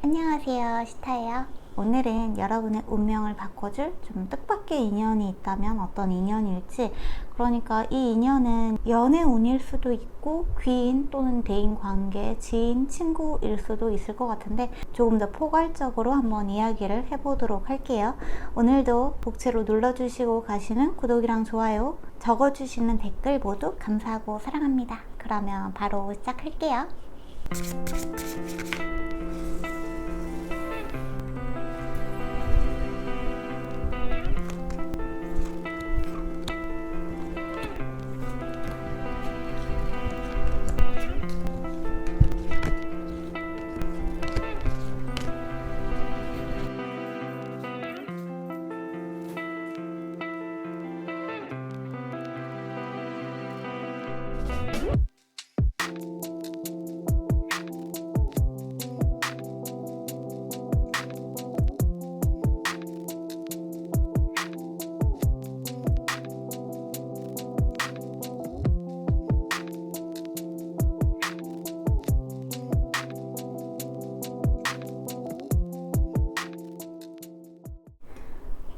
안녕하세요, 시타예요. 오늘은 여러분의 운명을 바꿔줄 좀 뜻밖의 인연이 있다면 어떤 인연일지, 그러니까 이 인연은 연애운일 수도 있고 귀인 또는 대인관계, 지인, 친구일 수도 있을 것 같은데 조금 더 포괄적으로 한번 이야기를 해보도록 할게요. 오늘도 복채로 눌러주시고 가시는 구독이랑 좋아요, 적어주시는 댓글 모두 감사하고 사랑합니다. 그러면 바로 시작할게요.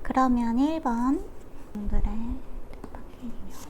그러면 1번 분들의 뜻밖의 인연.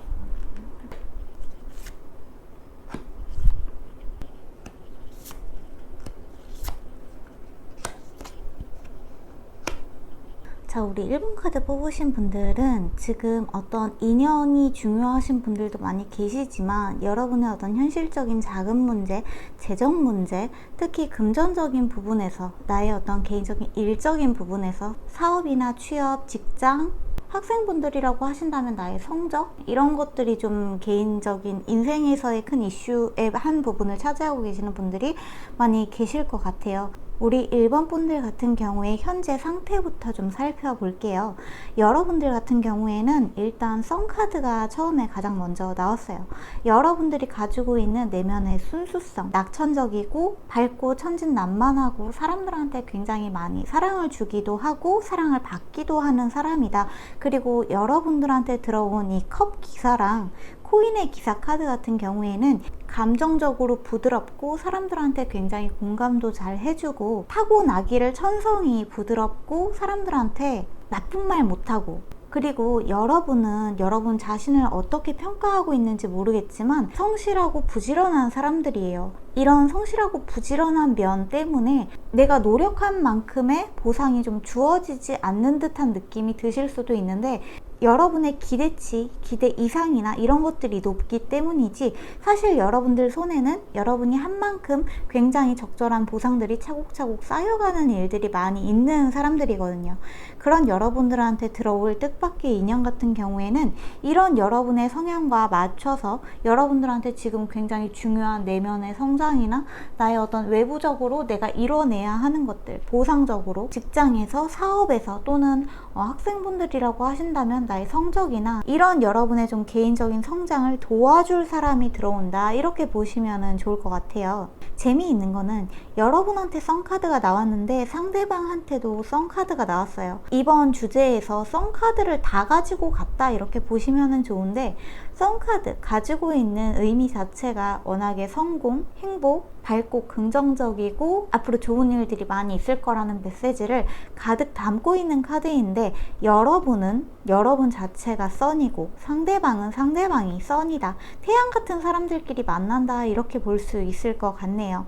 자, 우리 1번 카드 뽑으신 분들은 지금 어떤 인연이 중요하신 분들도 많이 계시지만 여러분의 어떤 현실적인 자금 문제, 재정 문제, 특히 금전적인 부분에서, 나의 어떤 개인적인 일적인 부분에서, 사업이나 취업, 직장, 학생분들이라고 하신다면 나의 성적, 이런 것들이 좀 개인적인 인생에서의 큰 이슈의 한 부분을 차지하고 계시는 분들이 많이 계실 것 같아요. 우리 1번 분들 같은 경우에 현재 상태부터 좀 살펴볼게요. 여러분들 같은 경우에는 일단 썬카드가 처음에 가장 먼저 나왔어요. 여러분들이 가지고 있는 내면의 순수성, 낙천적이고 밝고 천진난만하고 사람들한테 굉장히 많이 사랑을 주기도 하고 사랑을 받기도 하는 사람이다. 그리고 여러분들한테 들어온 이 컵 기사랑 코인의 기사 카드 같은 경우에는 감정적으로 부드럽고 사람들한테 굉장히 공감도 잘 해주고 타고나기를 천성이 부드럽고 사람들한테 나쁜 말 못하고, 그리고 여러분은 여러분 자신을 어떻게 평가하고 있는지 모르겠지만 성실하고 부지런한 사람들이에요. 이런 성실하고 부지런한 면 때문에 내가 노력한 만큼의 보상이 좀 주어지지 않는 듯한 느낌이 드실 수도 있는데, 여러분의 기대치, 기대 이상이나 이런 것들이 높기 때문이지, 사실 여러분들 손에는 여러분이 한 만큼 굉장히 적절한 보상들이 차곡차곡 쌓여가는 일들이 많이 있는 사람들이거든요. 그런 여러분들한테 들어올 뜻밖의 인연 같은 경우에는 이런 여러분의 성향과 맞춰서 여러분들한테 지금 굉장히 중요한 내면의 성장이나 나의 어떤 외부적으로 내가 이뤄내야 하는 것들, 보상적으로 직장에서, 사업에서, 또는 학생분들이라고 하신다면 나의 성적이나 이런 여러분의 좀 개인적인 성장을 도와줄 사람이 들어온다, 이렇게 보시면 좋을 것 같아요. 재미있는 거는 여러분한테 썬카드가 나왔는데 상대방한테도 썬카드가 나왔어요. 이번 주제에서 썬카드를 다 가지고 갔다, 이렇게 보시면 좋은데, 썬카드 가지고 있는 의미 자체가 워낙에 성공, 행복, 밝고 긍정적이고 앞으로 좋은 일들이 많이 있을 거라는 메시지를 가득 담고 있는 카드인데, 여러분은 여러분 자체가 선이고 상대방은 상대방이 선이다, 태양 같은 사람들끼리 만난다, 이렇게 볼 수 있을 것 같네요.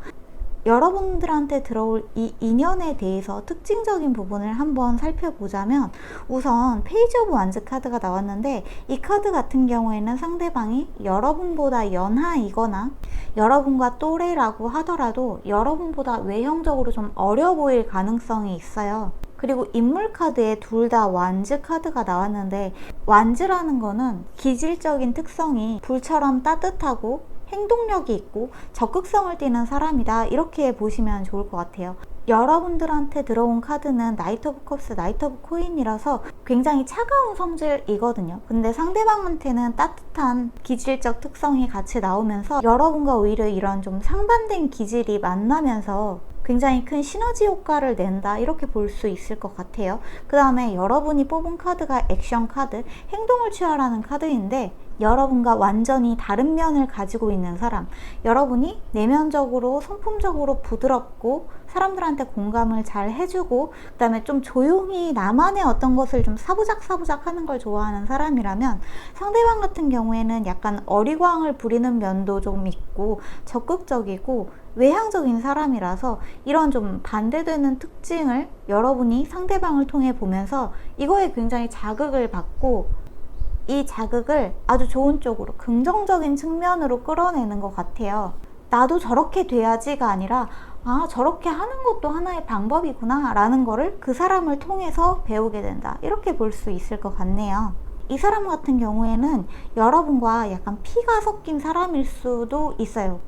여러분들한테 들어올 이 인연에 대해서 특징적인 부분을 한번 살펴보자면, 우선 페이지 오브 완즈 카드가 나왔는데, 이 카드 같은 경우에는 상대방이 여러분보다 연하이거나 여러분과 또래라고 하더라도 여러분보다 외형적으로 좀 어려 보일 가능성이 있어요. 그리고 인물 카드에 둘 다 완즈 카드가 나왔는데, 완즈라는 거는 기질적인 특성이 불처럼 따뜻하고 행동력이 있고 적극성을 띠는 사람이다, 이렇게 보시면 좋을 것 같아요. 여러분들한테 들어온 카드는 나이트 오브 컵스, 나이트 오브 코인이라서 굉장히 차가운 성질이거든요. 근데 상대방한테는 따뜻한 기질적 특성이 같이 나오면서 여러분과 오히려 이런 좀 상반된 기질이 만나면서 굉장히 큰 시너지 효과를 낸다, 이렇게 볼 수 있을 것 같아요. 그 다음에 여러분이 뽑은 카드가 액션 카드, 행동을 취하라는 카드인데, 여러분과 완전히 다른 면을 가지고 있는 사람, 여러분이 내면적으로 성품적으로 부드럽고 사람들한테 공감을 잘 해주고, 그 다음에 좀 조용히 나만의 어떤 것을 좀 사부작 하는 걸 좋아하는 사람이라면, 상대방 같은 경우에는 약간 어리광을 부리는 면도 좀 있고 적극적이고 외향적인 사람이라서, 이런 좀 반대되는 특징을 여러분이 상대방을 통해 보면서 이거에 굉장히 자극을 받고, 이 자극을 아주 좋은 쪽으로 긍정적인 측면으로 끌어내는 것 같아요. 나도 저렇게 돼야지가 아니라, 아, 저렇게 하는 것도 하나의 방법이구나 라는 거를 그 사람을 통해서 배우게 된다, 이렇게 볼 수 있을 것 같네요. 이 사람 같은 경우에는 여러분과 약간 피가 섞인 사람일 수도 있어요.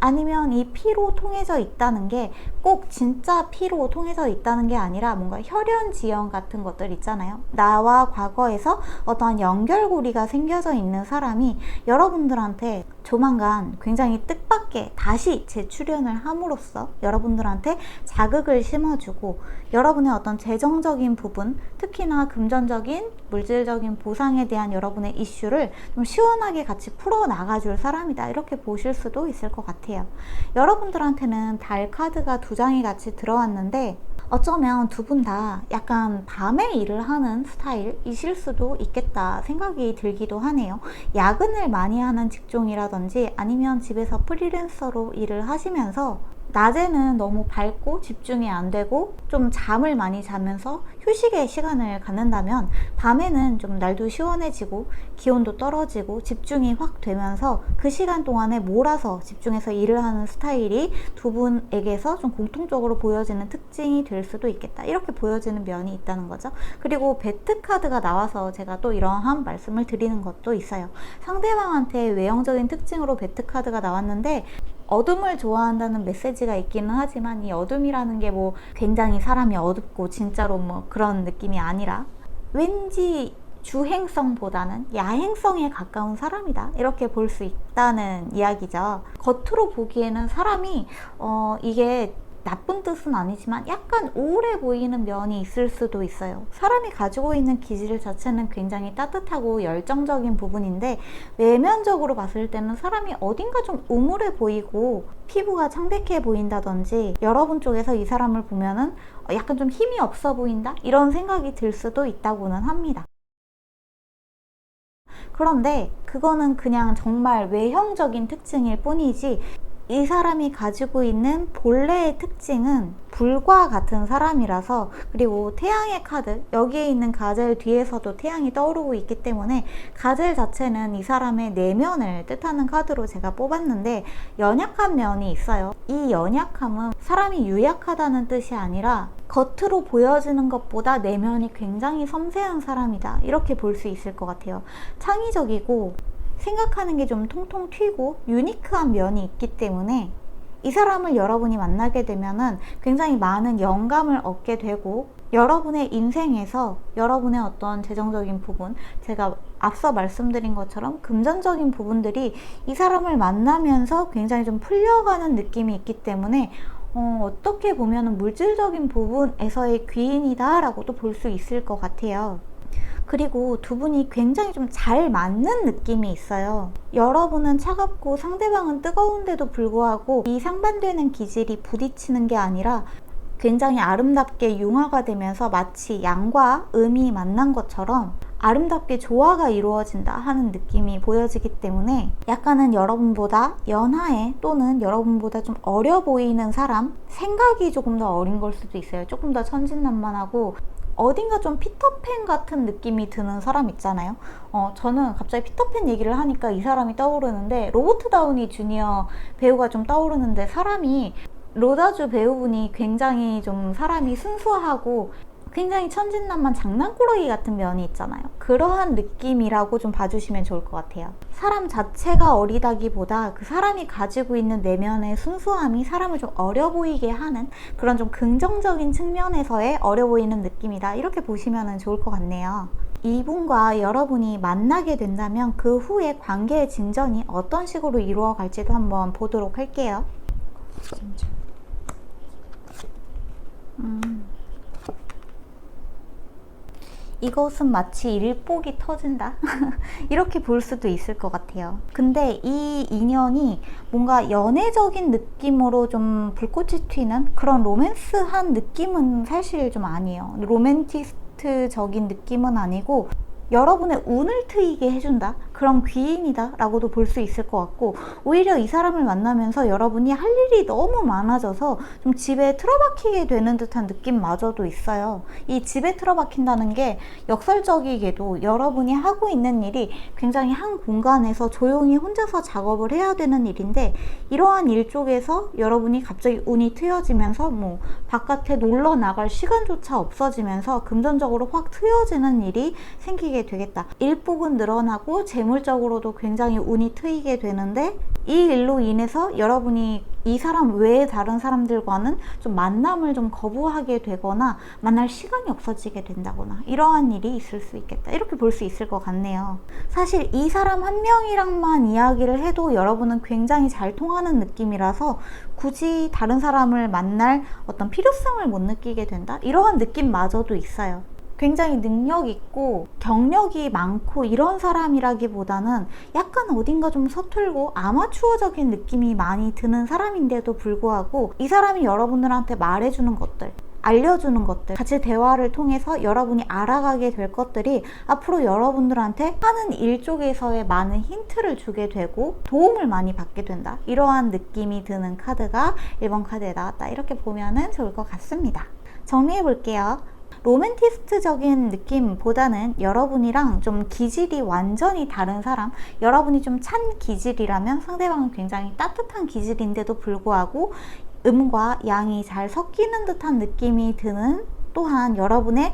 아니면 이 피로 통해져 있다는 게 꼭 진짜 피로 통해져 있다는 게 아니라 뭔가 혈연 지연 같은 것들 있잖아요. 나와 과거에서 어떠한 연결고리가 생겨져 있는 사람이 여러분들한테 조만간 굉장히 뜻밖의 다시 재출연을 함으로써 여러분들한테 자극을 심어주고, 여러분의 어떤 재정적인 부분, 특히나 금전적인 물질적인 보상에 대한 여러분의 이슈를 좀 시원하게 같이 풀어나가줄 사람이다, 이렇게 보실 수도 있을 것 같아요. 여러분들한테는 달 카드가 2장이 같이 들어왔는데, 어쩌면 두 분 다 약간 밤에 일을 하는 스타일이실 수도 있겠다 생각이 들기도 하네요. 야근을 많이 하는 직종이라든지 아니면 집에서 프리랜서로 일을 하시면서 낮에는 너무 밝고 집중이 안 되고 좀 잠을 많이 자면서 휴식의 시간을 갖는다면, 밤에는 좀 날도 시원해지고 기온도 떨어지고 집중이 확 되면서 그 시간 동안에 몰아서 집중해서 일을 하는 스타일이 두 분에게서 좀 공통적으로 보여지는 특징이 될 수도 있겠다, 이렇게 보여지는 면이 있다는 거죠. 그리고 배트 카드가 나와서 제가 또 이러한 말씀을 드리는 것도 있어요. 상대방한테 외형적인 특징으로 배트 카드가 나왔는데, 어둠을 좋아한다는 메시지가 있기는 하지만, 이 어둠이라는 게 뭐 굉장히 사람이 어둡고 진짜로 뭐 그런 느낌이 아니라 왠지 주행성보다는 야행성에 가까운 사람이다, 이렇게 볼 수 있다는 이야기죠. 겉으로 보기에는 사람이 이게 나쁜 뜻은 아니지만 약간 우울해 보이는 면이 있을 수도 있어요. 사람이 가지고 있는 기질 자체는 굉장히 따뜻하고 열정적인 부분인데, 외면적으로 봤을 때는 사람이 어딘가 좀 우물해 보이고 피부가 창백해 보인다든지, 여러분 쪽에서 이 사람을 보면은 약간 좀 힘이 없어 보인다, 이런 생각이 들 수도 있다고는 합니다. 그런데 그거는 그냥 정말 외형적인 특징일 뿐이지, 이 사람이 가지고 있는 본래의 특징은 불과 같은 사람이라서, 그리고 태양의 카드, 여기에 있는 가젤 뒤에서도 태양이 떠오르고 있기 때문에 가젤 자체는 이 사람의 내면을 뜻하는 카드로 제가 뽑았는데, 연약한 면이 있어요. 이 연약함은 사람이 유약하다는 뜻이 아니라 겉으로 보여지는 것보다 내면이 굉장히 섬세한 사람이다, 이렇게 볼 수 있을 것 같아요. 창의적이고 생각하는 게 좀 통통 튀고 유니크한 면이 있기 때문에, 이 사람을 여러분이 만나게 되면은 굉장히 많은 영감을 얻게 되고, 여러분의 인생에서 여러분의 어떤 재정적인 부분, 제가 앞서 말씀드린 것처럼 금전적인 부분들이 이 사람을 만나면서 굉장히 좀 풀려가는 느낌이 있기 때문에, 어떻게 보면은 물질적인 부분에서의 귀인이다 라고도 볼 수 있을 것 같아요. 그리고 두 분이 굉장히 좀 잘 맞는 느낌이 있어요. 여러분은 차갑고 상대방은 뜨거운데도 불구하고 이 상반되는 기질이 부딪히는 게 아니라 굉장히 아름답게 융화가 되면서 마치 양과 음이 만난 것처럼 아름답게 조화가 이루어진다 하는 느낌이 보여지기 때문에, 약간은 여러분보다 연하에 또는 여러분보다 좀 어려 보이는 사람, 생각이 조금 더 어린 걸 수도 있어요. 조금 더 천진난만하고 어딘가 좀 피터팬 같은 느낌이 드는 사람 있잖아요. 저는 갑자기 피터팬 얘기를 하니까 이 사람이 떠오르는데, 로버트 다우니 주니어 배우가 좀 떠오르는데, 사람이 로다주 배우분이 굉장히 좀 사람이 순수하고 굉장히 천진난만 장난꾸러기 같은 면이 있잖아요. 그러한 느낌이라고 좀 봐주시면 좋을 것 같아요. 사람 자체가 어리다기보다 그 사람이 가지고 있는 내면의 순수함이 사람을 좀 어려 보이게 하는 그런 좀 긍정적인 측면에서의 어려 보이는 느낌이다, 이렇게 보시면 좋을 것 같네요. 이분과 여러분이 만나게 된다면 그 후에 관계의 진전이 어떤 식으로 이루어갈지도 한번 보도록 할게요. 이것은 마치 일복이 터진다? 이렇게 볼 수도 있을 것 같아요. 근데 이 인연이 뭔가 연애적인 느낌으로 좀 불꽃이 튀는 그런 로맨스한 느낌은 사실 좀 아니에요. 로맨티스트적인 느낌은 아니고 여러분의 운을 트이게 해준다? 그런 귀인이다 라고도 볼 수 있을 것 같고, 오히려 이 사람을 만나면서 여러분이 할 일이 너무 많아져서 좀 집에 틀어박히게 되는 듯한 느낌마저도 있어요. 이 집에 틀어박힌다는 게 역설적이게도 여러분이 하고 있는 일이 굉장히 한 공간에서 조용히 혼자서 작업을 해야 되는 일인데, 이러한 일 쪽에서 여러분이 갑자기 운이 트여지면서 뭐 바깥에 놀러 나갈 시간조차 없어지면서 금전적으로 확 트여지는 일이 생기게 되겠다. 일복은 늘어나고 재물적으로도 굉장히 운이 트이게 되는데, 이 일로 인해서 여러분이 이 사람 외에 다른 사람들과는 좀 만남을 좀 거부하게 되거나 만날 시간이 없어지게 된다거나 이러한 일이 있을 수 있겠다. 이렇게 볼 수 있을 것 같네요. 사실 이 사람 한 명이랑만 이야기를 해도 여러분은 굉장히 잘 통하는 느낌이라서 굳이 다른 사람을 만날 어떤 필요성을 못 느끼게 된다? 이러한 느낌마저도 있어요. 굉장히 능력 있고 경력이 많고 이런 사람이라기보다는 약간 어딘가 좀 서툴고 아마추어적인 느낌이 많이 드는 사람인데도 불구하고, 이 사람이 여러분들한테 말해주는 것들, 알려주는 것들, 같이 대화를 통해서 여러분이 알아가게 될 것들이 앞으로 여러분들한테 하는 일 쪽에서의 많은 힌트를 주게 되고 도움을 많이 받게 된다. 이러한 느낌이 드는 카드가 1번 카드에 나왔다. 이렇게 보면 좋을 것 같습니다. 정리해 볼게요. 로맨티스트적인 느낌보다는 여러분이랑 좀 기질이 완전히 다른 사람, 여러분이 좀 찬 기질이라면 상대방은 굉장히 따뜻한 기질인데도 불구하고 음과 양이 잘 섞이는 듯한 느낌이 드는, 또한 여러분의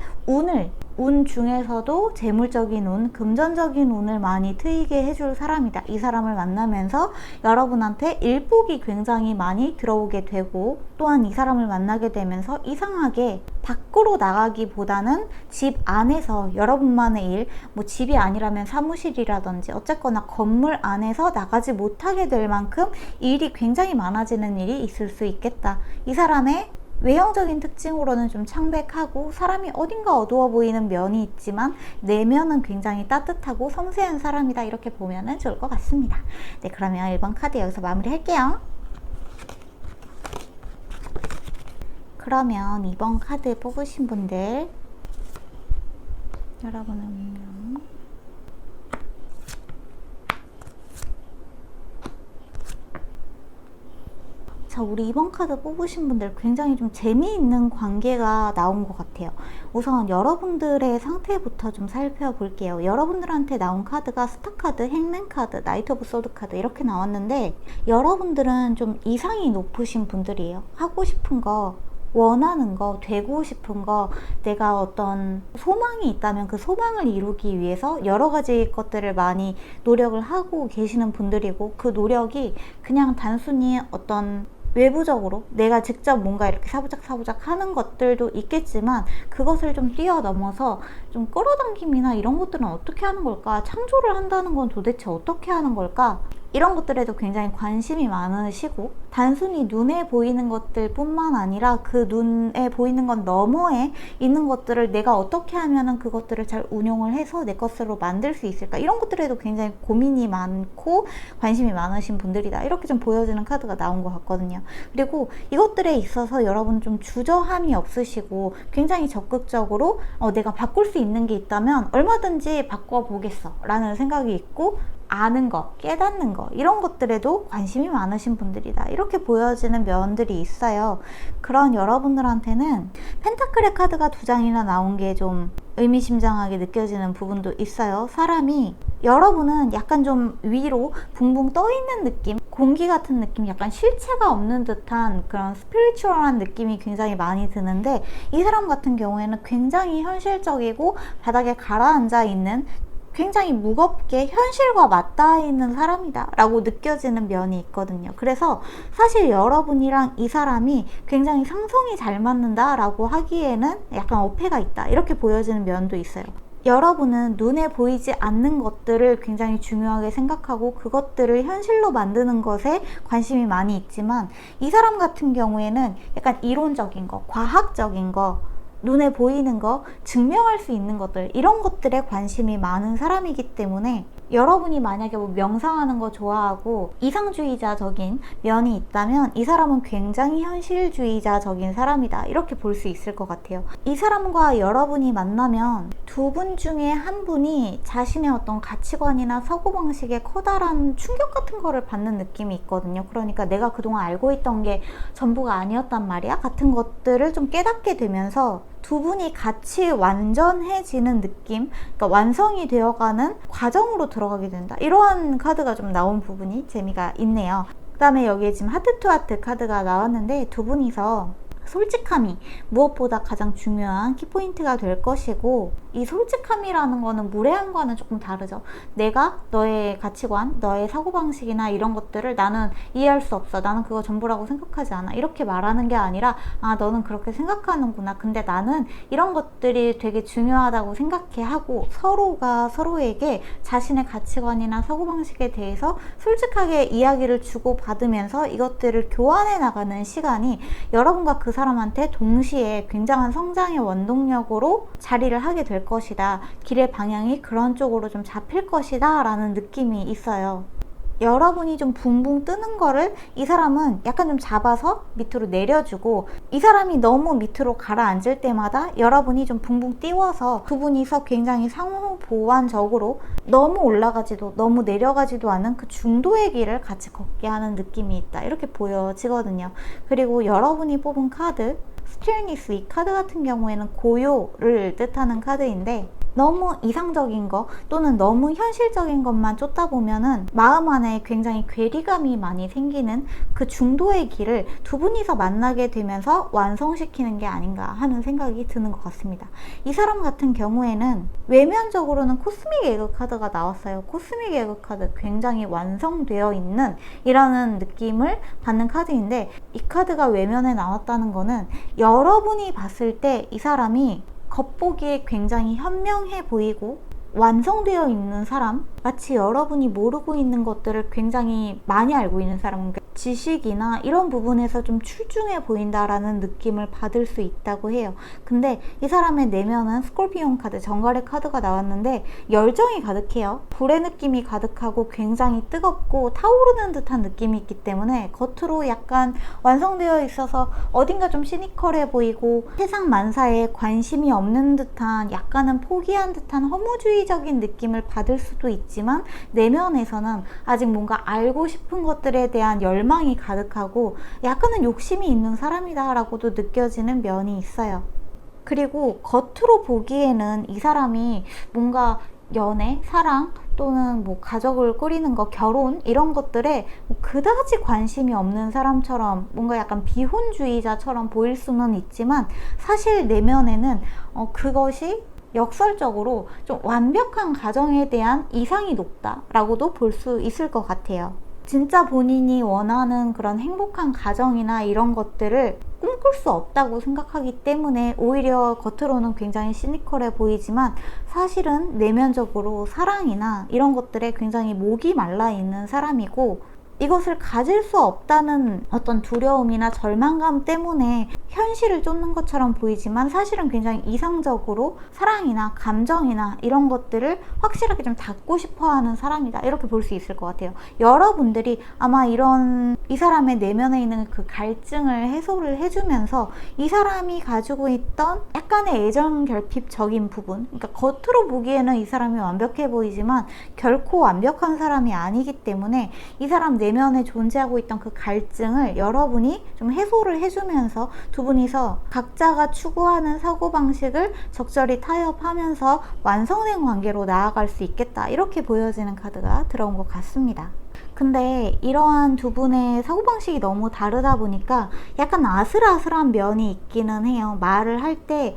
운 중에서도 재물적인 운, 금전적인 운을 많이 트이게 해줄 사람이다. 이 사람을 만나면서 여러분한테 일복이 굉장히 많이 들어오게 되고, 또한 이 사람을 만나게 되면서 이상하게 밖으로 나가기보다는 집 안에서 여러분만의 일, 뭐 집이 아니라면 사무실이라든지 어쨌거나 건물 안에서 나가지 못하게 될 만큼 일이 굉장히 많아지는 일이 있을 수 있겠다. 이 사람의 외형적인 특징으로는 좀 창백하고 사람이 어딘가 어두워 보이는 면이 있지만 내면은 굉장히 따뜻하고 섬세한 사람이다. 이렇게 보면 좋을 것 같습니다. 네, 그러면 1번 카드 여기서 마무리 할게요. 그러면 2번 카드 뽑으신 분들, 여러분의 운명, 자, 우리 2번 카드 뽑으신 분들 굉장히 좀 재미있는 관계가 나온 것 같아요. 우선 여러분들의 상태부터 좀 살펴볼게요. 여러분들한테 나온 카드가 스타 카드, 행맨 카드, 나이트 오브 소드 카드 이렇게 나왔는데, 여러분들은 좀 이상이 높으신 분들이에요. 하고 싶은 거, 원하는 거, 되고 싶은 거, 내가 어떤 소망이 있다면 그 소망을 이루기 위해서 여러 가지 것들을 많이 노력을 하고 계시는 분들이고, 그 노력이 그냥 단순히 어떤 외부적으로 내가 직접 뭔가 이렇게 사부작 하는 것들도 있겠지만, 그것을 좀 뛰어넘어서 좀 끌어당김이나 이런 것들은 어떻게 하는 걸까? 창조를 한다는 건 도대체 어떻게 하는 걸까? 이런 것들에도 굉장히 관심이 많으시고, 단순히 눈에 보이는 것들 뿐만 아니라 그 눈에 보이는 것 너머에 있는 것들을 내가 어떻게 하면은 그것들을 잘 운용을 해서 내 것으로 만들 수 있을까, 이런 것들에도 굉장히 고민이 많고 관심이 많으신 분들이다. 이렇게 좀 보여지는 카드가 나온 것 같거든요. 그리고 이것들에 있어서 여러분 좀 주저함이 없으시고 굉장히 적극적으로 내가 바꿀 수 있는 게 있다면 얼마든지 바꿔보겠어 라는 생각이 있고, 아는 거, 깨닫는 거, 이런 것들에도 관심이 많으신 분들이다. 이렇게 보여지는 면들이 있어요. 그런 여러분들한테는 펜타클의 카드가 2장이나 나온 게 좀 의미심장하게 느껴지는 부분도 있어요. 사람이, 여러분은 약간 좀 위로 붕붕 떠 있는 느낌, 공기 같은 느낌, 약간 실체가 없는 듯한 그런 스피리추얼한 느낌이 굉장히 많이 드는데, 이 사람 같은 경우에는 굉장히 현실적이고 바닥에 가라앉아 있는, 굉장히 무겁게 현실과 맞닿아 있는 사람이다 라고 느껴지는 면이 있거든요. 그래서 사실 여러분이랑 이 사람이 굉장히 상성이 잘 맞는다 라고 하기에는 약간 어폐가 있다, 이렇게 보여지는 면도 있어요. 여러분은 눈에 보이지 않는 것들을 굉장히 중요하게 생각하고 그것들을 현실로 만드는 것에 관심이 많이 있지만, 이 사람 같은 경우에는 약간 이론적인 거, 과학적인 거, 눈에 보이는 거, 증명할 수 있는 것들, 이런 것들에 관심이 많은 사람이기 때문에, 여러분이 만약에 뭐 명상하는 거 좋아하고 이상주의자적인 면이 있다면 이 사람은 굉장히 현실주의자적인 사람이다, 이렇게 볼 수 있을 것 같아요. 이 사람과 여러분이 만나면 두 분 중에 한 분이 자신의 어떤 가치관이나 사고방식에 커다란 충격 같은 거를 받는 느낌이 있거든요. 그러니까 내가 그동안 알고 있던 게 전부가 아니었단 말이야 같은 것들을 좀 깨닫게 되면서 두 분이 같이 완전해지는 느낌, 그러니까 완성이 되어가는 과정으로 들어가게 된다, 이러한 카드가 좀 나온 부분이 재미가 있네요. 그 다음에 여기에 지금 하트 투 하트 카드가 나왔는데, 두 분이서 솔직함이 무엇보다 가장 중요한 키포인트가 될 것이고, 이 솔직함이라는 거는 무례함과는 조금 다르죠. 내가 너의 가치관, 너의 사고방식이나 이런 것들을 나는 이해할 수 없어, 나는 그거 전부라고 생각하지 않아, 이렇게 말하는 게 아니라, 아, 너는 그렇게 생각하는구나, 근데 나는 이런 것들이 되게 중요하다고 생각해 하고, 서로가 서로에게 자신의 가치관이나 사고방식에 대해서 솔직하게 이야기를 주고받으면서 이것들을 교환해 나가는 시간이 여러분과 그 사람한테 동시에 굉장한 성장의 원동력으로 자리를 하게 될 것이다, 길의 방향이 그런 쪽으로 좀 잡힐 것이다 라는 느낌이 있어요. 여러분이 좀 붕붕 뜨는 거를 이 사람은 약간 좀 잡아서 밑으로 내려주고, 이 사람이 너무 밑으로 가라앉을 때마다 여러분이 좀 붕붕 띄워서 두 분이서 굉장히 상호 보완적으로 너무 올라가지도 너무 내려가지도 않은 그 중도의 길을 같이 걷게 하는 느낌이 있다, 이렇게 보여지거든요. 그리고 여러분이 뽑은 카드 스틸니스, 이 카드 같은 경우에는 고요를 뜻하는 카드인데, 너무 이상적인 거 또는 너무 현실적인 것만 쫓다 보면은 마음 안에 굉장히 괴리감이 많이 생기는 그 중도의 길을 두 분이서 만나게 되면서 완성시키는 게 아닌가 하는 생각이 드는 것 같습니다. 이 사람 같은 경우에는 외면적으로는 코스믹 에그 카드가 나왔어요. 코스믹 에그 카드, 굉장히 완성되어 있는 이라는 느낌을 받는 카드인데, 이 카드가 외면에 나왔다는 거는 여러분이 봤을 때 이 사람이 겉보기에 굉장히 현명해 보이고 완성되어 있는 사람, 마치 여러분이 모르고 있는 것들을 굉장히 많이 알고 있는 사람, 그러니까 지식이나 이런 부분에서 좀 출중해 보인다라는 느낌을 받을 수 있다고 해요. 근데 이 사람의 내면은 스콜피온 카드, 정갈의 카드가 나왔는데 열정이 가득해요. 불의 느낌이 가득하고 굉장히 뜨겁고 타오르는 듯한 느낌이 있기 때문에 겉으로 약간 완성되어 있어서 어딘가 좀 시니컬해 보이고 세상 만사에 관심이 없는 듯한, 약간은 포기한 듯한 허무주의적인 느낌을 받을 수도 있지만, 내면에서는 아직 뭔가 알고 싶은 것들에 대한 열망이 가득하고 약간은 욕심이 있는 사람이다 라고도 느껴지는 면이 있어요. 그리고 겉으로 보기에는 이 사람이 뭔가 연애, 사랑 또는 뭐 가족을 꾸리는 거, 결혼 이런 것들에 뭐 그다지 관심이 없는 사람처럼, 뭔가 약간 비혼주의자처럼 보일 수는 있지만, 사실 내면에는 그것이 역설적으로 좀 완벽한 가정에 대한 이상이 높다라고도 볼 수 있을 것 같아요. 진짜 본인이 원하는 그런 행복한 가정이나 이런 것들을 꿈꿀 수 없다고 생각하기 때문에 오히려 겉으로는 굉장히 시니컬해 보이지만, 사실은 내면적으로 사랑이나 이런 것들에 굉장히 목이 말라 있는 사람이고, 이것을 가질 수 없다는 어떤 두려움이나 절망감 때문에 현실을 쫓는 것처럼 보이지만, 사실은 굉장히 이상적으로 사랑이나 감정이나 이런 것들을 확실하게 좀 닫고 싶어 하는 사람이다, 이렇게 볼 수 있을 것 같아요. 여러분들이 아마 이 사람의 내면에 있는 그 갈증을 해소를 해주면서 이 사람이 가지고 있던 약간의 애정 결핍적인 부분, 그러니까 겉으로 보기에는 이 사람이 완벽해 보이지만 결코 완벽한 사람이 아니기 때문에 이 사람 내면에 존재하고 있던 그 갈증을 여러분이 좀 해소를 해주면서 두 분이서 각자가 추구하는 사고방식을 적절히 타협하면서 완성된 관계로 나아갈 수 있겠다, 이렇게 보여지는 카드가 들어온 것 같습니다. 근데 이러한 두 분의 사고방식이 너무 다르다 보니까 약간 아슬아슬한 면이 있기는 해요. 말을 할때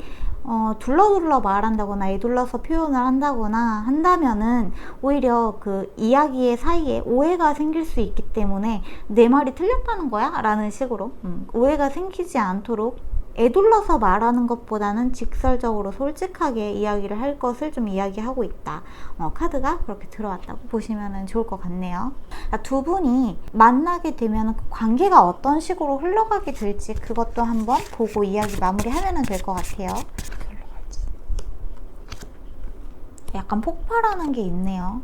둘러둘러 말한다거나 에둘러서 표현을 한다거나 한다면은 오히려 그 이야기의 사이에 오해가 생길 수 있기 때문에 내 말이 틀렸다는 거야? 라는 식으로 오해가 생기지 않도록 에둘러서 말하는 것보다는 직설적으로 솔직하게 이야기를 할 것을 좀 이야기하고 있다. 카드가 그렇게 들어왔다고 보시면 좋을 것 같네요. 두 분이 만나게 되면 그 관계가 어떤 식으로 흘러가게 될지 그것도 한번 보고 이야기 마무리하면 될 것 같아요. 약간 폭발하는 게 있네요.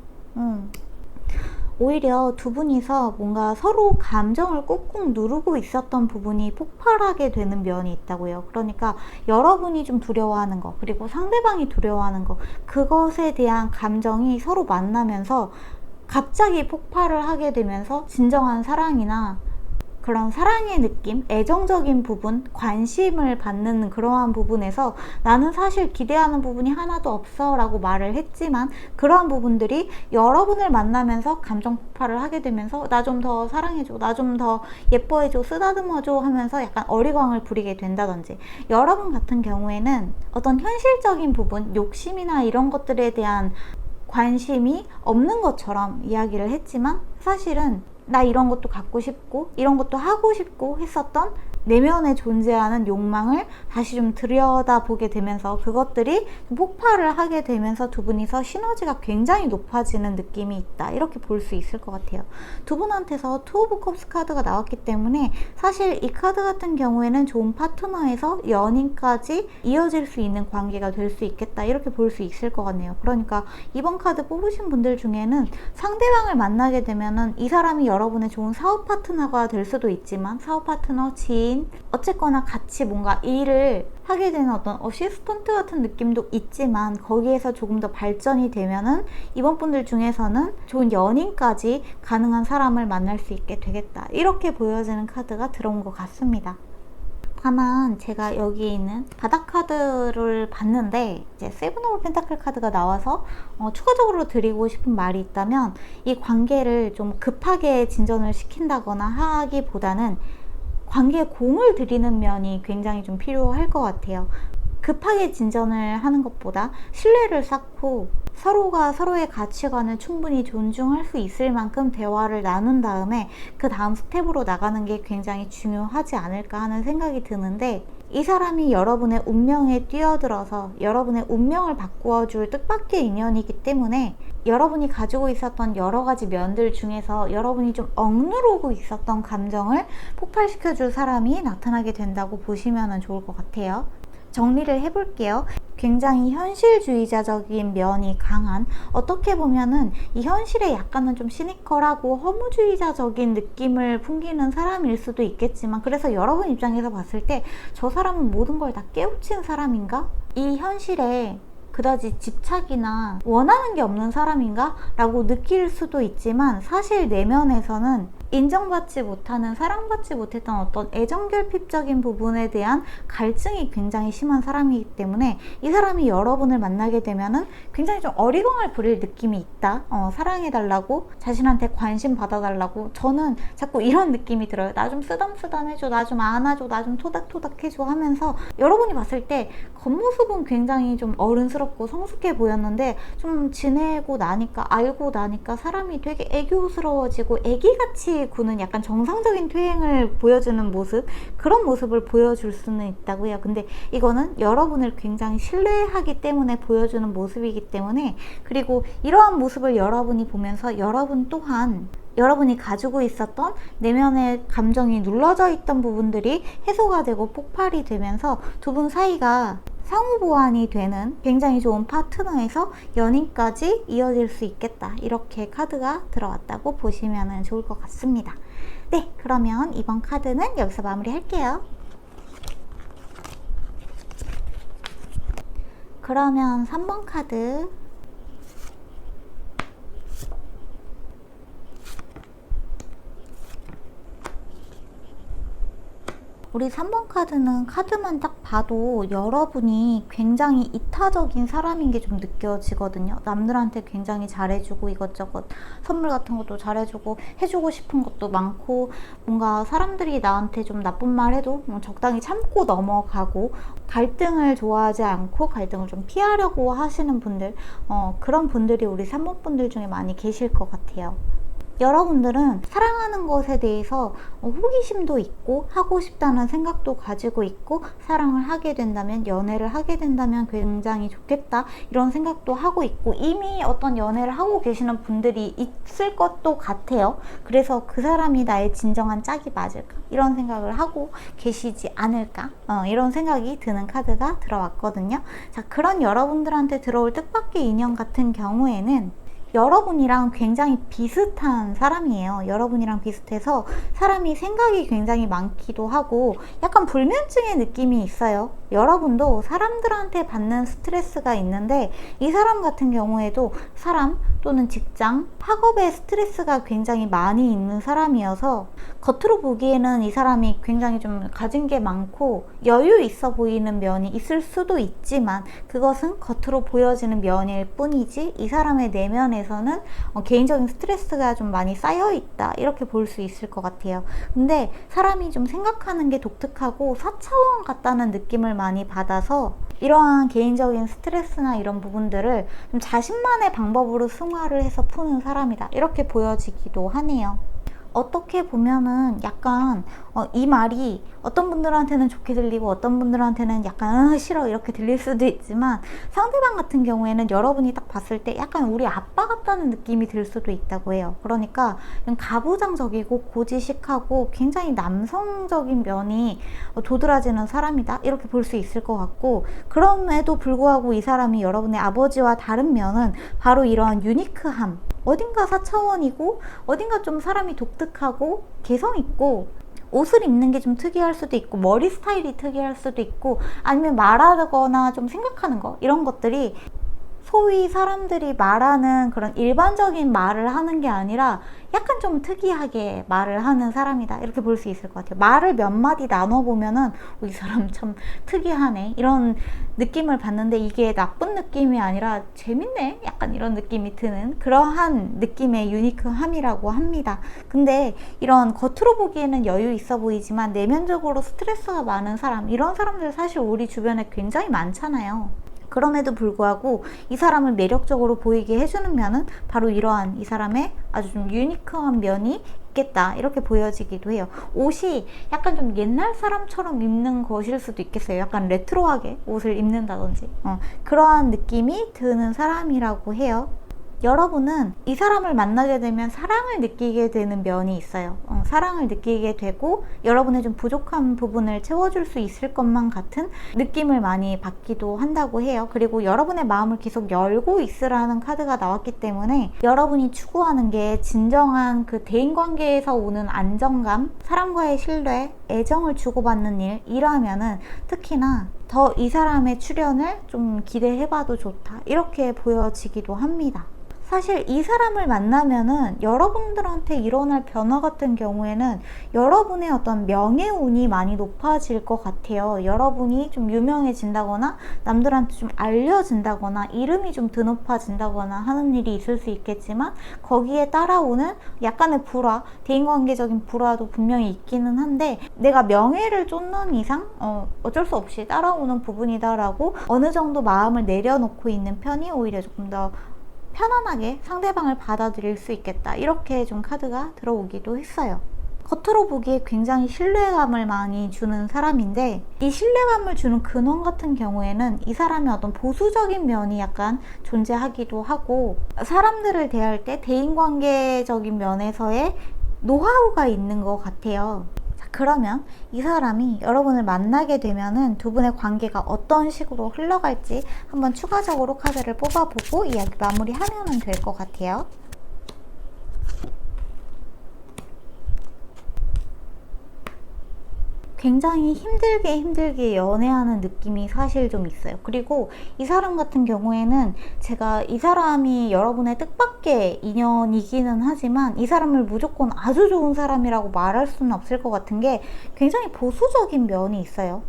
오히려 두 분이서 뭔가 서로 감정을 꾹꾹 누르고 있었던 부분이 폭발하게 되는 면이 있다고요. 그러니까 여러분이 좀 두려워하는 거, 그리고 상대방이 두려워하는 거, 그것에 대한 감정이 서로 만나면서 갑자기 폭발을 하게 되면서 진정한 사랑이나 그런 사랑의 느낌, 애정적인 부분, 관심을 받는 그러한 부분에서 나는 사실 기대하는 부분이 하나도 없어 라고 말을 했지만 그러한 부분들이 여러분을 만나면서 감정 폭발을 하게 되면서 나 좀 더 사랑해줘, 나 좀 더 예뻐해줘, 쓰다듬어줘 하면서 약간 어리광을 부리게 된다든지, 여러분 같은 경우에는 어떤 현실적인 부분, 욕심이나 이런 것들에 대한 관심이 없는 것처럼 이야기를 했지만 사실은 나 이런 것도 갖고 싶고 이런 것도 하고 싶고 했었던 내면에 존재하는 욕망을 다시 좀 들여다보게 되면서 그것들이 폭발을 하게 되면서 두 분이서 시너지가 굉장히 높아지는 느낌이 있다, 이렇게 볼 수 있을 것 같아요. 두 분한테서 투 오브 컵스 카드가 나왔기 때문에 사실 이 카드 같은 경우에는 좋은 파트너에서 연인까지 이어질 수 있는 관계가 될 수 있겠다, 이렇게 볼 수 있을 것 같네요. 그러니까 이번 카드 뽑으신 분들 중에는 상대방을 만나게 되면은 이 사람이 여러분의 좋은 사업 파트너가 될 수도 있지만, 사업 파트너, 지인, 어쨌거나 같이 뭔가 일을 하게 되는 어떤 어시스턴트 같은 느낌도 있지만 거기에서 조금 더 발전이 되면은 이번 분들 중에서는 좋은 연인까지 가능한 사람을 만날 수 있게 되겠다, 이렇게 보여지는 카드가 들어온 것 같습니다. 다만 제가 여기 있는 바닥 카드를 봤는데 이제 세븐 오브 펜타클 카드가 나와서 추가적으로 드리고 싶은 말이 있다면, 이 관계를 좀 급하게 진전을 시킨다거나 하기보다는 관계에 공을 들이는 면이 굉장히 좀 필요할 것 같아요. 급하게 진전을 하는 것보다 신뢰를 쌓고 서로가 서로의 가치관을 충분히 존중할 수 있을 만큼 대화를 나눈 다음에 그 다음 스텝으로 나가는 게 굉장히 중요하지 않을까 하는 생각이 드는데, 이 사람이 여러분의 운명에 뛰어들어서 여러분의 운명을 바꾸어줄 뜻밖의 인연이기 때문에 여러분이 가지고 있었던 여러 가지 면들 중에서 여러분이 좀 억누르고 있었던 감정을 폭발시켜줄 사람이 나타나게 된다고 보시면 좋을 것 같아요. 정리를 해볼게요. 굉장히 현실주의자적인 면이 강한, 어떻게 보면은 이 현실에 약간은 좀 시니컬하고 허무주의자적인 느낌을 풍기는 사람일 수도 있겠지만, 그래서 여러분 입장에서 봤을 때 저 사람은 모든 걸 다 깨우친 사람인가? 이 현실에 그다지 집착이나 원하는 게 없는 사람인가? 라고 느낄 수도 있지만 사실 내면에서는 인정받지 못하는, 사랑받지 못했던 어떤 애정결핍적인 부분에 대한 갈증이 굉장히 심한 사람이기 때문에 이 사람이 여러분을 만나게 되면은 굉장히 좀 어리광을 부릴 느낌이 있다. 사랑해달라고, 자신한테 관심 받아달라고, 저는 자꾸 이런 느낌이 들어요. 나 좀 쓰담쓰담해줘, 나 좀 안아줘, 나 좀 토닥토닥해줘 하면서 여러분이 봤을 때 겉모습은 굉장히 좀 어른스럽고 성숙해 보였는데 좀 지내고 나니까, 알고 나니까 사람이 되게 애교스러워지고 애기같이 구는 약간 정상적인 퇴행을 보여주는 모습, 그런 모습을 보여줄 수는 있다고요. 근데 이거는 여러분을 굉장히 신뢰하기 때문에 보여주는 모습이기 때문에, 그리고 이러한 모습을 여러분이 보면서 여러분 또한 여러분이 가지고 있었던 내면의 감정이 눌러져 있던 부분들이 해소가 되고 폭발이 되면서 두 분 사이가 상호 보완이 되는 굉장히 좋은 파트너에서 연인까지 이어질 수 있겠다, 이렇게 카드가 들어왔다고 보시면 좋을 것 같습니다. 네, 그러면 이번 카드는 여기서 마무리할게요. 그러면 3번 카드, 우리 3번 카드는 카드만 딱 봐도 여러분이 굉장히 이타적인 사람인 게 좀 느껴지거든요. 남들한테 굉장히 잘해주고 이것저것 선물 같은 것도 잘해주고 해주고 싶은 것도 많고, 뭔가 사람들이 나한테 좀 나쁜 말 해도 적당히 참고 넘어가고, 갈등을 좋아하지 않고 갈등을 좀 피하려고 하시는 분들, 그런 분들이 우리 3번 분들 중에 많이 계실 것 같아요. 여러분들은 사랑하는 것에 대해서 호기심도 있고 하고 싶다는 생각도 가지고 있고, 사랑을 하게 된다면, 연애를 하게 된다면 굉장히 좋겠다 이런 생각도 하고 있고, 이미 어떤 연애를 하고 계시는 분들이 있을 것도 같아요. 그래서 그 사람이 나의 진정한 짝이 맞을까 이런 생각을 하고 계시지 않을까, 이런 생각이 드는 카드가 들어왔거든요. 자, 그런 여러분들한테 들어올 뜻밖의 인연 같은 경우에는 여러분이랑 굉장히 비슷한 사람이에요. 여러분이랑 비슷해서 사람이 생각이 굉장히 많기도 하고 약간 불면증의 느낌이 있어요. 여러분도 사람들한테 받는 스트레스가 있는데, 이 사람 같은 경우에도 사람 또는 직장, 학업에 스트레스가 굉장히 많이 있는 사람이어서 겉으로 보기에는 이 사람이 굉장히 좀 가진 게 많고 여유 있어 보이는 면이 있을 수도 있지만, 그것은 겉으로 보여지는 면일 뿐이지 이 사람의 내면에서는 개인적인 스트레스가 좀 많이 쌓여 있다 이렇게 볼 수 있을 것 같아요. 근데 사람이 좀 생각하는 게 독특하고 4차원 같다는 느낌을 많이 받아서 이러한 개인적인 스트레스나 이런 부분들을 좀 자신만의 방법으로 승화를 해서 푸는 사람이다 이렇게 보여지기도 하네요. 어떻게 보면은 약간 이 말이 어떤 분들한테는 좋게 들리고 어떤 분들한테는 약간 싫어 이렇게 들릴 수도 있지만, 상대방 같은 경우에는 여러분이 딱 봤을 때 약간 우리 아빠 같다는 느낌이 들 수도 있다고 해요. 그러니까 가부장적이고 고지식하고 굉장히 남성적인 면이 도드라지는 사람이다 이렇게 볼 수 있을 것 같고, 그럼에도 불구하고 이 사람이 여러분의 아버지와 다른 면은 바로 이러한 유니크함, 어딘가 4차원이고 어딘가 좀 사람이 독특하고 개성있고, 옷을 입는 게 좀 특이할 수도 있고 머리 스타일이 특이할 수도 있고, 아니면 말하거나 좀 생각하는 거, 이런 것들이 소위 사람들이 말하는 그런 일반적인 말을 하는 게 아니라 약간 좀 특이하게 말을 하는 사람이다 이렇게 볼 수 있을 것 같아요. 말을 몇 마디 나눠보면은 이 사람 참 특이하네 이런 느낌을 받는데, 이게 나쁜 느낌이 아니라 재밌네 약간 이런 느낌이 드는 그러한 느낌의 유니크함이라고 합니다. 근데 이런 겉으로 보기에는 여유 있어 보이지만 내면적으로 스트레스가 많은 사람, 이런 사람들 사실 우리 주변에 굉장히 많잖아요. 그럼에도 불구하고 이 사람을 매력적으로 보이게 해주는 면은 바로 이러한 이 사람의 아주 좀 유니크한 면이 있겠다 이렇게 보여지기도 해요. 옷이 약간 좀 옛날 사람처럼 입는 것일 수도 있겠어요. 약간 레트로하게 옷을 입는다든지 그러한 느낌이 드는 사람이라고 해요. 여러분은 이 사람을 만나게 되면 사랑을 느끼게 되는 면이 있어요. 사랑을 느끼게 되고 여러분의 좀 부족한 부분을 채워줄 수 있을 것만 같은 느낌을 많이 받기도 한다고 해요. 그리고 여러분의 마음을 계속 열고 있으라는 카드가 나왔기 때문에 여러분이 추구하는 게 진정한 그 대인관계에서 오는 안정감, 사람과의 신뢰, 애정을 주고받는 일, 이라면은 특히나 더 이 사람의 출연을 좀 기대해봐도 좋다 이렇게 보여지기도 합니다. 사실 이 사람을 만나면은 여러분들한테 일어날 변화 같은 경우에는 여러분의 어떤 명예운이 많이 높아질 것 같아요. 여러분이 좀 유명해진다거나 남들한테 좀 알려진다거나 이름이 좀 드높아진다거나 하는 일이 있을 수 있겠지만, 거기에 따라오는 약간의 불화, 대인관계적인 불화도 분명히 있기는 한데, 내가 명예를 쫓는 이상 어쩔 수 없이 따라오는 부분이다라고 어느 정도 마음을 내려놓고 있는 편이 오히려 조금 더 편안하게 상대방을 받아들일 수 있겠다 이렇게 좀 카드가 들어오기도 했어요. 겉으로 보기에 굉장히 신뢰감을 많이 주는 사람인데, 이 신뢰감을 주는 근원 같은 경우에는 이 사람의 어떤 보수적인 면이 약간 존재하기도 하고, 사람들을 대할 때 대인관계적인 면에서의 노하우가 있는 것 같아요. 그러면 이 사람이 여러분을 만나게 되면은 두 분의 관계가 어떤 식으로 흘러갈지 한번 추가적으로 카드를 뽑아보고 이야기 마무리하면 될 것 같아요. 굉장히 힘들게 연애하는 느낌이 사실 좀 있어요. 그리고 이 사람 같은 경우에는 제가 이 사람이 여러분의 뜻밖의 인연이기는 하지만 이 사람을 무조건 아주 좋은 사람이라고 말할 수는 없을 것 같은 게, 굉장히 보수적인 면이 있어요.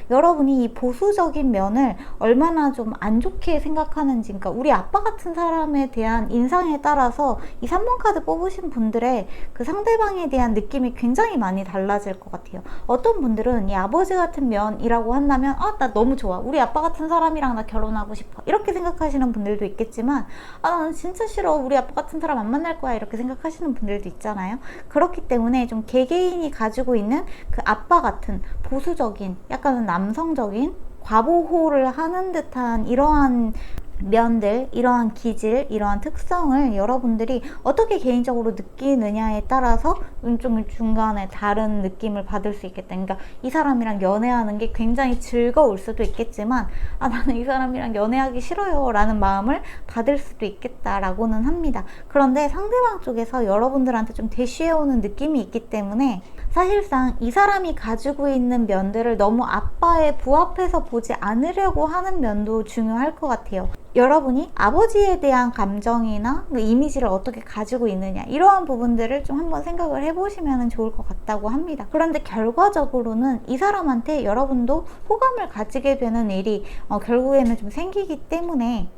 여러분이 이 보수적인 면을 얼마나 좀 안 좋게 생각하는지, 그러니까 우리 아빠 같은 사람에 대한 인상에 따라서 이 3번 카드 뽑으신 분들의 그 상대방에 대한 느낌이 굉장히 많이 달라질 것 같아요. 어떤 이런 분들은 이 아버지 같은 면이라고 한다면 나 너무 좋아, 우리 아빠 같은 사람이랑 나 결혼하고 싶어, 이렇게 생각하시는 분들도 있겠지만 나는 진짜 싫어, 우리 아빠 같은 사람 안 만날 거야, 이렇게 생각하시는 분들도 있잖아요. 그렇기 때문에 좀 개개인이 가지고 있는 그 아빠 같은 보수적인, 약간은 남성적인 과보호를 하는 듯한 이러한 면들, 이러한 기질, 이러한 특성을 여러분들이 어떻게 개인적으로 느끼느냐에 따라서 좀 중간에 다른 느낌을 받을 수 있겠다. 그러니까 이 사람이랑 연애하는 게 굉장히 즐거울 수도 있겠지만 나는 이 사람이랑 연애하기 싫어요 라는 마음을 받을 수도 있겠다라고는 합니다. 그런데 상대방 쪽에서 여러분들한테 좀 대쉬해오는 느낌이 있기 때문에 사실상 이 사람이 가지고 있는 면들을 너무 아빠에 부합해서 보지 않으려고 하는 면도 중요할 것 같아요. 여러분이 아버지에 대한 감정이나 그 이미지를 어떻게 가지고 있느냐, 이러한 부분들을 좀 한번 생각을 해보시면 좋을 것 같다고 합니다. 그런데 결과적으로는 이 사람한테 여러분도 호감을 가지게 되는 일이 결국에는 좀 생기기 때문에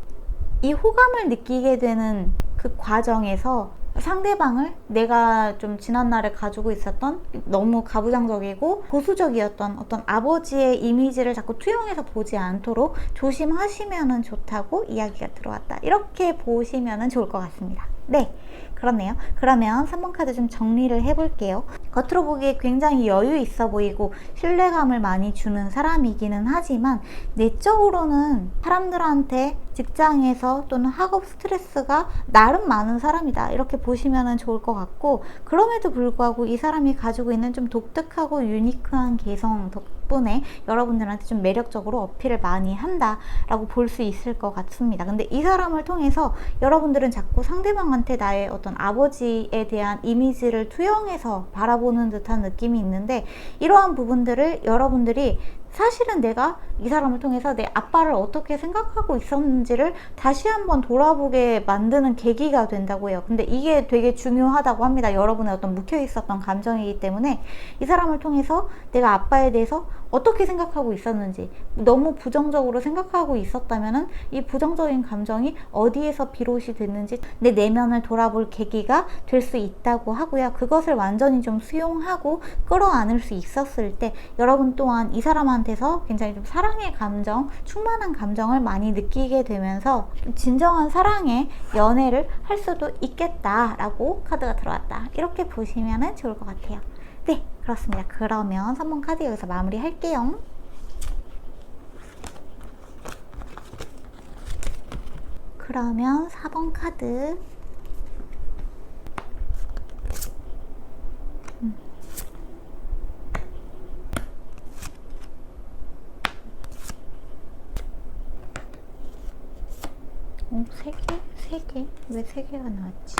이 호감을 느끼게 되는 그 과정에서 상대방을 내가 좀 지난날에 가지고 있었던 너무 가부장적이고 보수적이었던 어떤 아버지의 이미지를 자꾸 투영해서 보지 않도록 조심하시면 좋다고 이야기가 들어왔다, 이렇게 보시면 좋을 것 같습니다. 네, 그렇네요. 그러면 3번 카드 좀 정리를 해볼게요. 겉으로 보기에 굉장히 여유 있어 보이고 신뢰감을 많이 주는 사람이기는 하지만 내적으로는 사람들한테 직장에서 또는 학업 스트레스가 나름 많은 사람이다, 이렇게 보시면 좋을 것 같고, 그럼에도 불구하고 이 사람이 가지고 있는 좀 독특하고 유니크한 개성 덕분에 여러분들한테 좀 매력적으로 어필을 많이 한다라고 볼 수 있을 것 같습니다. 근데 이 사람을 통해서 여러분들은 자꾸 상대방한테 나의 어떤 아버지에 대한 이미지를 투영해서 바라보는 듯한 느낌이 있는데, 이러한 부분들을 여러분들이 사실은 내가 이 사람을 통해서 내 아빠를 어떻게 생각하고 있었는지를 다시 한번 돌아보게 만드는 계기가 된다고 해요. 근데 이게 되게 중요하다고 합니다. 여러분의 어떤 묵혀 있었던 감정이기 때문에 이 사람을 통해서 내가 아빠에 대해서 어떻게 생각하고 있었는지, 너무 부정적으로 생각하고 있었다면은 이 부정적인 감정이 어디에서 비롯이 됐는지 내 내면을 돌아볼 계기가 될 수 있다고 하고요. 그것을 완전히 좀 수용하고 끌어안을 수 있었을 때 여러분 또한 이 사람한테서 굉장히 좀 사랑의 감정, 충만한 감정을 많이 느끼게 되면서 진정한 사랑의 연애를 할 수도 있겠다라고 카드가 들어왔다, 이렇게 보시면 좋을 것 같아요. 네, 그렇습니다. 그러면 3번 카드 여기서 마무리 할게요. 그러면 4번 카드 세 개? 세 개? 왜 세 개가 나왔지?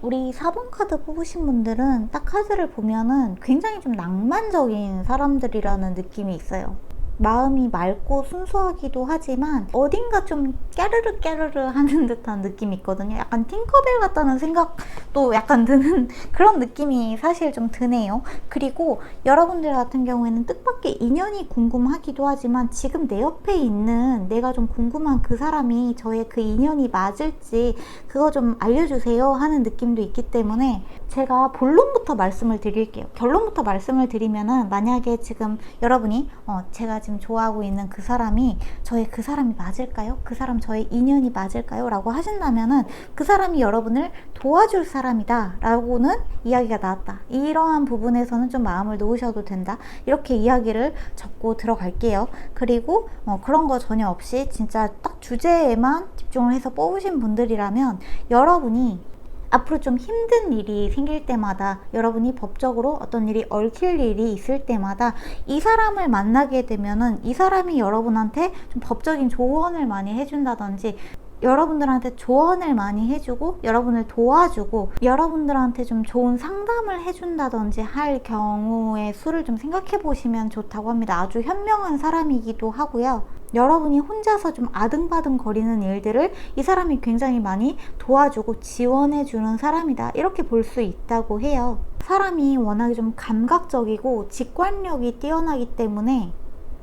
우리 4번 카드 뽑으신 분들은 딱 카드를 보면은 굉장히 좀 낭만적인 사람들이라는 느낌이 있어요. 마음이 맑고 순수하기도 하지만 어딘가 좀 깨르르 깨르르 하는 듯한 느낌이 있거든요. 약간 팅커벨 같다는 생각도 약간 드는 그런 느낌이 사실 좀 드네요. 그리고 여러분들 같은 경우에는 뜻밖의 인연이 궁금하기도 하지만 지금 내 옆에 있는 내가 좀 궁금한 그 사람이 저의 그 인연이 맞을지 그거 좀 알려주세요 하는 느낌도 있기 때문에 제가 본론부터 말씀을 드릴게요. 결론부터 말씀을 드리면은 만약에 지금 여러분이 제가 지금 좋아하고 있는 그 사람이 저의 그 사람이 맞을까요? 그 사람 저의 인연이 맞을까요? 라고 하신다면은 그 사람이 여러분을 도와줄 사람이다 라고는 이야기가 나왔다. 이러한 부분에서는 좀 마음을 놓으셔도 된다. 이렇게 이야기를 적고 들어갈게요. 그리고 그런 거 전혀 없이 진짜 딱 주제에만 집중을 해서 뽑으신 분들이라면 여러분이 앞으로 좀 힘든 일이 생길 때마다 여러분이 법적으로 어떤 일이 얽힐 일이 있을 때마다 이 사람을 만나게 되면은 이 사람이 여러분한테 좀 법적인 조언을 많이 해준다든지 여러분들한테 조언을 많이 해주고 여러분을 도와주고 여러분들한테 좀 좋은 상담을 해준다든지 할 경우의 수를 좀 생각해 보시면 좋다고 합니다. 아주 현명한 사람이기도 하고요. 여러분이 혼자서 좀 아등바등 거리는 일들을 이 사람이 굉장히 많이 도와주고 지원해주는 사람이다. 이렇게 볼 수 있다고 해요. 사람이 워낙에 좀 감각적이고 직관력이 뛰어나기 때문에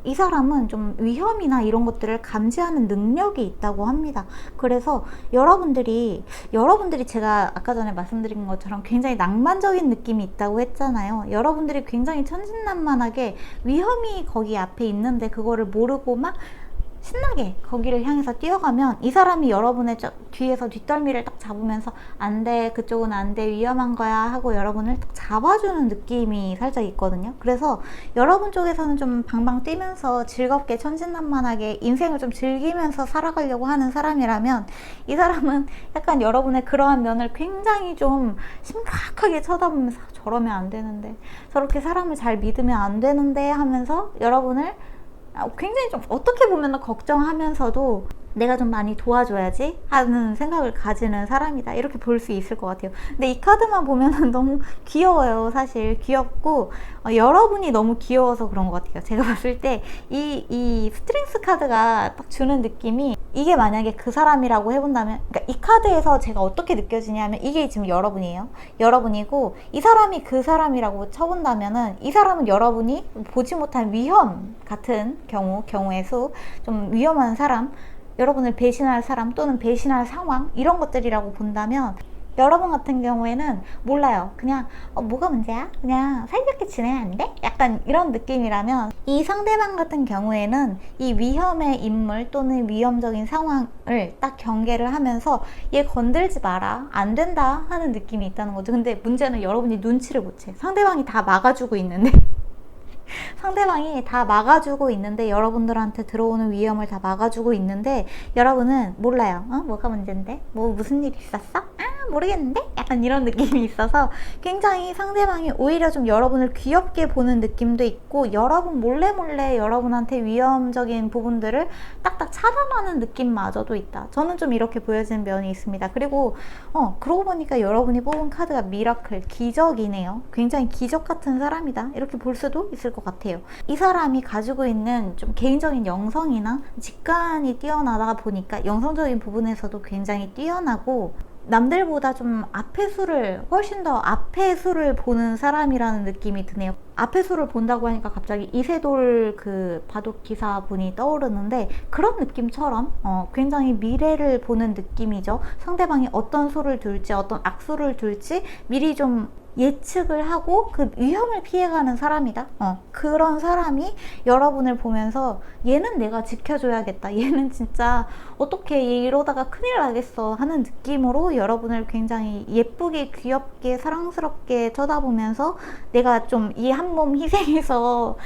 이 사람은 좀 위험이나 이런 것들을 감지하는 능력이 있다고 합니다. 그래서 여러분들이 제가 아까 전에 말씀드린 것처럼 굉장히 낭만적인 느낌이 있다고 했잖아요. 여러분들이 굉장히 천진난만하게 위험이 거기 앞에 있는데 그거를 모르고 막 신나게 거기를 향해서 뛰어가면 이 사람이 여러분의 뒤에서 뒷덜미를 딱 잡으면서 안 돼, 그쪽은 안 돼, 위험한 거야 하고 여러분을 딱 잡아주는 느낌이 살짝 있거든요. 그래서 여러분 쪽에서는 좀 방방 뛰면서 즐겁게 천진난만하게 인생을 좀 즐기면서 살아가려고 하는 사람이라면 이 사람은 약간 여러분의 그러한 면을 굉장히 좀 심각하게 쳐다보면서 저러면 안 되는데, 저렇게 사람을 잘 믿으면 안 되는데 하면서 여러분을 굉장히 좀 어떻게 보면 걱정하면서도 내가 좀 많이 도와줘야지 하는 생각을 가지는 사람이다, 이렇게 볼 수 있을 것 같아요. 근데 이 카드만 보면은 너무 귀여워요. 사실 귀엽고 여러분이 너무 귀여워서 그런 것 같아요. 제가 봤을 때 이 스트렝스 카드가 딱 주는 느낌이, 이게 만약에 그 사람이라고 해본다면, 그러니까 이 카드에서 제가 어떻게 느껴지냐면 이게 지금 여러분이에요. 여러분이고 이 사람이 그 사람이라고 쳐본다면은 이 사람은 여러분이 보지 못한 위험 같은 경우의 수, 좀 위험한 사람, 여러분을 배신할 사람 또는 배신할 상황, 이런 것들이라고 본다면 여러분 같은 경우에는 몰라요. 그냥 뭐가 문제야? 그냥 사이좋게 지내면 안 돼? 약간 이런 느낌이라면, 이 상대방 같은 경우에는 이 위험의 인물 또는 위험적인 상황을 딱 경계를 하면서 얘 건들지 마라, 안 된다 하는 느낌이 있다는 거죠. 근데 문제는 여러분이 눈치를 못 채. 상대방이 다 막아주고 있는데 상대방이 다 막아주고 있는데, 여러분들한테 들어오는 위험을 다 막아주고 있는데 여러분은 몰라요. 뭐가 문제인데? 뭐 무슨 일 있었어? 모르겠는데? 약간 이런 느낌이 있어서 굉장히 상대방이 오히려 좀 여러분을 귀엽게 보는 느낌도 있고, 여러분 몰래 여러분한테 위험적인 부분들을 딱딱 차단하는 느낌마저도 있다. 저는 좀 이렇게 보여지는 면이 있습니다. 그리고 그러고 보니까 여러분이 뽑은 카드가 미라클, 기적이네요. 굉장히 기적 같은 사람이다, 이렇게 볼 수도 있을 것 같아요. 이 사람이 가지고 있는 좀 개인적인 영성이나 직관이 뛰어나다 보니까 영성적인 부분에서도 굉장히 뛰어나고, 남들보다 좀 훨씬 더 앞에 수를 보는 사람이라는 느낌이 드네요. 앞에 수를 본다고 하니까 갑자기 이세돌 그 바둑 기사 분이 떠오르는데, 그런 느낌처럼 굉장히 미래를 보는 느낌이죠. 상대방이 어떤 수를 둘지, 어떤 악수를 둘지 미리 좀 예측을 하고 그 위험을 피해가는 사람이다. 그런 사람이 여러분을 보면서 얘는 내가 지켜줘야겠다, 얘는 진짜 어떻게 이러다가 큰일 나겠어 하는 느낌으로 여러분을 굉장히 예쁘게, 귀엽게, 사랑스럽게 쳐다보면서 내가 좀 이 한 몸 희생해서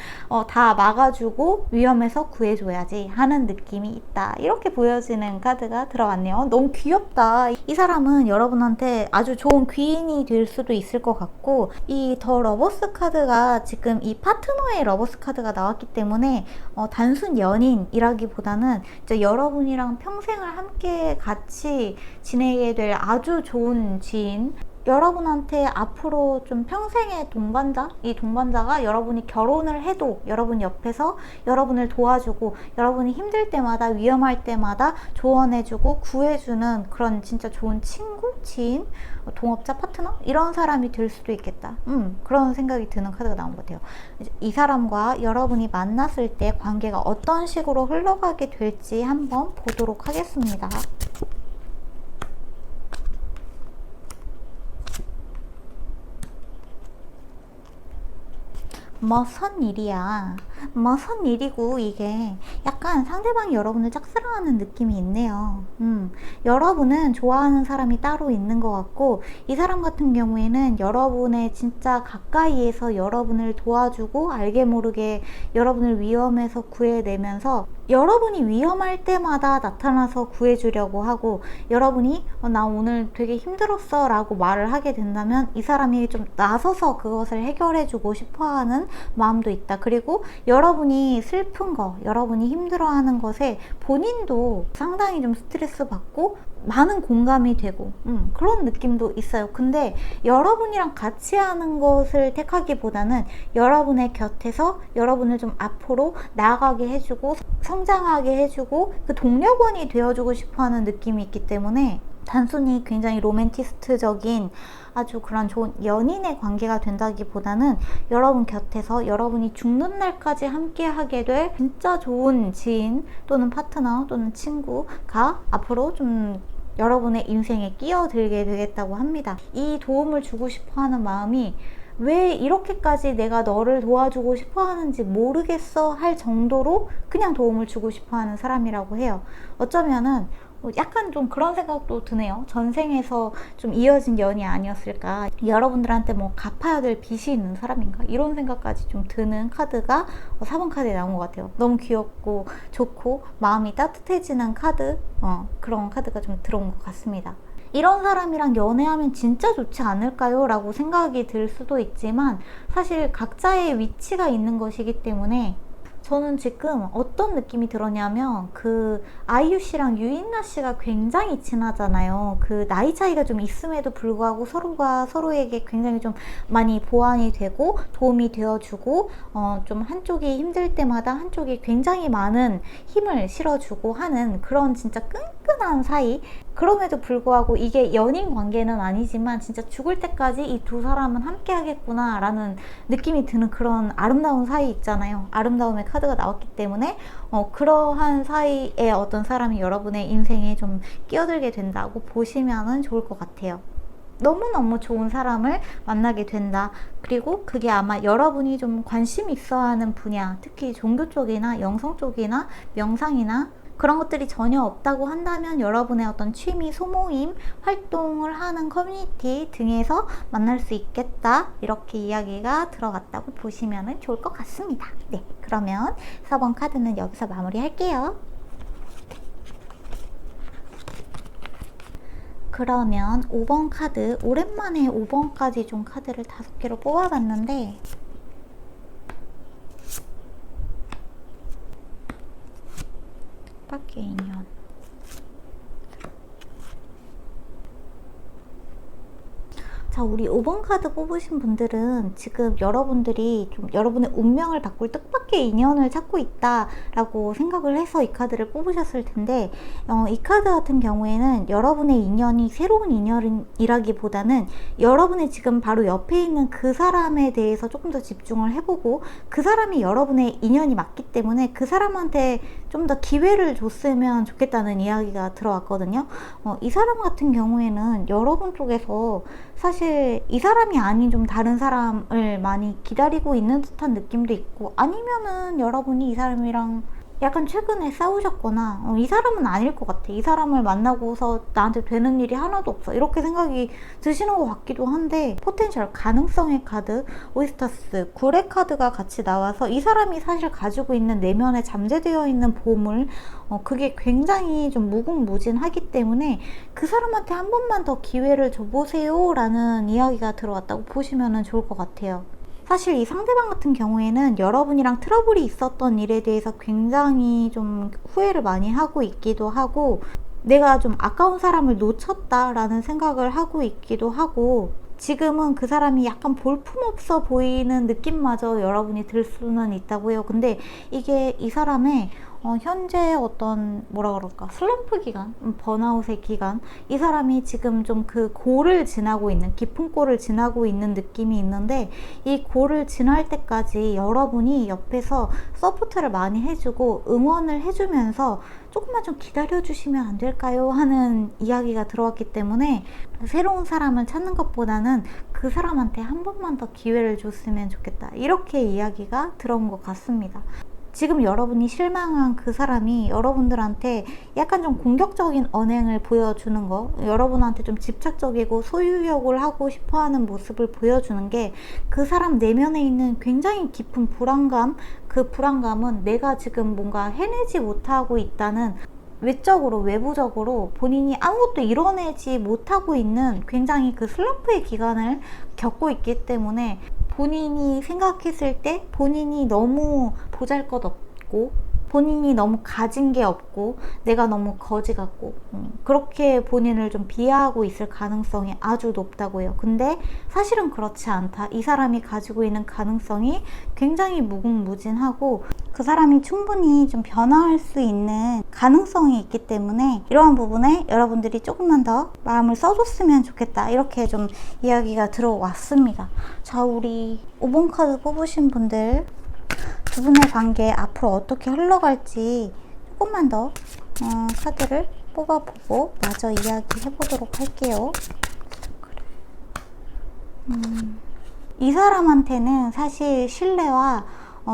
다 막아주고 위험에서 구해줘야지 하는 느낌이 있다, 이렇게 보여지는 카드가 들어왔네요. 너무 귀엽다. 이 사람은 여러분한테 아주 좋은 귀인이 될 수도 있을 것 같고, 이 더 러버스 카드가 지금 이 파트너의 러버스 카드가 나왔기 때문에 단순 연인이라기보다는 이제 여러분이랑 평생을 함께 같이 지내게 될 아주 좋은 지인, 여러분한테 앞으로 좀 평생의 동반자, 이 동반자가 여러분이 결혼을 해도 여러분 옆에서 여러분을 도와주고, 여러분이 힘들 때마다, 위험할 때마다 조언해주고 구해주는 그런 진짜 좋은 친구, 지인, 동업자, 파트너, 이런 사람이 될 수도 있겠다. 그런 생각이 드는 카드가 나온 것 같아요. 이 사람과 여러분이 만났을 때 관계가 어떤 식으로 흘러가게 될지 한번 보도록 하겠습니다. 선 일이야. 선 일이고, 이게 약간 상대방이 여러분을 짝사랑하는 느낌이 있네요. 여러분은 좋아하는 사람이 따로 있는 것 같고, 이 사람 같은 경우에는 여러분의 진짜 가까이에서 여러분을 도와주고, 알게 모르게 여러분을 위험에서 구해내면서 여러분이 위험할 때마다 나타나서 구해주려고 하고, 여러분이 나 오늘 되게 힘들었어 라고 말을 하게 된다면 이 사람이 좀 나서서 그것을 해결해주고 싶어하는 마음도 있다. 그리고 여러분이 슬픈 거, 여러분이 힘들어하는 것에 본인도 상당히 좀 스트레스 받고 많은 공감이 되고 그런 느낌도 있어요. 근데 여러분이랑 같이 하는 것을 택하기보다는 여러분의 곁에서 여러분을 좀 앞으로 나아가게 해주고 성장하게 해주고 그 동력원이 되어주고 싶어하는 느낌이 있기 때문에, 단순히 굉장히 로맨티스트적인 아주 그런 좋은 연인의 관계가 된다기보다는 여러분 곁에서 여러분이 죽는 날까지 함께 하게 될 진짜 좋은 지인 또는 파트너 또는 친구가 앞으로 좀 여러분의 인생에 끼어들게 되겠다고 합니다. 이 도움을 주고 싶어 하는 마음이 왜 이렇게까지 내가 너를 도와주고 싶어 하는지 모르겠어 할 정도로 그냥 도움을 주고 싶어 하는 사람이라고 해요. 어쩌면은 약간 좀 그런 생각도 드네요. 전생에서 좀 이어진 연이 아니었을까, 여러분들한테 뭐 갚아야 될 빚이 있는 사람인가, 이런 생각까지 좀 드는 카드가 4번 카드에 나온 것 같아요. 너무 귀엽고 좋고 마음이 따뜻해지는 카드, 그런 카드가 좀 들어온 것 같습니다. 이런 사람이랑 연애하면 진짜 좋지 않을까요? 라고 생각이 들 수도 있지만 사실 각자의 위치가 있는 것이기 때문에 저는 지금 어떤 느낌이 들었냐면 그 아이유 씨랑 유인나 씨가 굉장히 친하잖아요. 그 나이 차이가 좀 있음에도 불구하고 서로가 서로에게 굉장히 좀 많이 보완이 되고 도움이 되어주고 좀 한쪽이 힘들 때마다 한쪽이 굉장히 많은 힘을 실어주고 하는 그런 진짜 끈끈한 사이. 그럼에도 불구하고 이게 연인 관계는 아니지만 진짜 죽을 때까지 이 두 사람은 함께 하겠구나 라는 느낌이 드는 그런 아름다운 사이 있잖아요. 아름다움의 카드가 나왔기 때문에 그러한 사이에 어떤 사람이 여러분의 인생에 좀 끼어들게 된다고 보시면 좋을 것 같아요. 너무너무 좋은 사람을 만나게 된다. 그리고 그게 아마 여러분이 좀 관심 있어 하는 분야, 특히 종교 쪽이나 영성 쪽이나 명상이나 그런 것들이 전혀 없다고 한다면 여러분의 어떤 취미, 소모임, 활동을 하는 커뮤니티 등에서 만날 수 있겠다. 이렇게 이야기가 들어갔다고 보시면 좋을 것 같습니다. 네, 그러면 4번 카드는 여기서 마무리할게요. 그러면 5번 카드, 오랜만에 5번까지 좀 카드를 5개로 뽑아봤는데 뜻밖의 인연. 자, 우리 5번 카드 뽑으신 분들은 지금 여러분들이 좀 여러분의 운명을 바꿀 뜻밖의 인연을 찾고 있다라고 생각을 해서 이 카드를 뽑으셨을 텐데 이 카드 같은 경우에는 여러분의 인연이 새로운 인연이라기보다는 여러분의 지금 바로 옆에 있는 그 사람에 대해서 조금 더 집중을 해보고 그 사람이 여러분의 인연이 맞기 때문에 그 사람한테 좀 더 기회를 줬으면 좋겠다는 이야기가 들어왔거든요. 이 사람 같은 경우에는 여러분 쪽에서 사실 이 사람이 아닌 좀 다른 사람을 많이 기다리고 있는 듯한 느낌도 있고, 아니면은 여러분이 이 사람이랑 약간 최근에 싸우셨거나 이 사람은 아닐 것 같아, 이 사람을 만나고서 나한테 되는 일이 하나도 없어, 이렇게 생각이 드시는 것 같기도 한데, 포텐셜 가능성의 카드, 오이스터스, 구레 카드가 같이 나와서 이 사람이 사실 가지고 있는 내면에 잠재되어 있는 보물, 그게 굉장히 좀 무궁무진하기 때문에 그 사람한테 한 번만 더 기회를 줘보세요 라는 이야기가 들어왔다고 보시면 좋을 것 같아요. 사실 이 상대방 같은 경우에는 여러분이랑 트러블이 있었던 일에 대해서 굉장히 좀 후회를 많이 하고 있기도 하고, 내가 좀 아까운 사람을 놓쳤다라는 생각을 하고 있기도 하고, 지금은 그 사람이 약간 볼품없어 보이는 느낌마저 여러분이 들 수는 있다고 해요. 근데 이게 이 사람의 현재 어떤 뭐라 그럴까, 슬럼프 기간, 번아웃의 기간, 이 사람이 지금 좀 그 고를 지나고 있는, 깊은 고를 지나고 있는 느낌이 있는데, 이 고를 지날 때까지 여러분이 옆에서 서포트를 많이 해주고 응원을 해주면서 조금만 좀 기다려주시면 안 될까요? 하는 이야기가 들어왔기 때문에 새로운 사람을 찾는 것보다는 그 사람한테 한 번만 더 기회를 줬으면 좋겠다, 이렇게 이야기가 들어온 것 같습니다. 지금 여러분이 실망한 그 사람이 여러분들한테 약간 좀 공격적인 언행을 보여주는 거, 여러분한테 좀 집착적이고 소유욕을 하고 싶어하는 모습을 보여주는 게 그 사람 내면에 있는 굉장히 깊은 불안감, 그 불안감은 내가 지금 뭔가 해내지 못하고 있다는, 외적으로 외부적으로 본인이 아무것도 이뤄내지 못하고 있는 굉장히 그 슬럼프의 기간을 겪고 있기 때문에, 본인이 생각했을 때 본인이 너무 보잘것없고 본인이 너무 가진 게 없고 내가 너무 거지 같고 그렇게 본인을 좀 비하하고 있을 가능성이 아주 높다고 해요. 근데 사실은 그렇지 않다. 이 사람이 가지고 있는 가능성이 굉장히 무궁무진하고 그 사람이 충분히 좀 변화할 수 있는 가능성이 있기 때문에 이러한 부분에 여러분들이 조금만 더 마음을 써줬으면 좋겠다. 이렇게 좀 이야기가 들어왔습니다. 자, 우리 5번 카드 뽑으신 분들 두 분의 관계 앞으로 어떻게 흘러갈지 조금만 더 카드를 뽑아보고 마저 이야기해보도록 할게요. 이 사람한테는 사실 신뢰와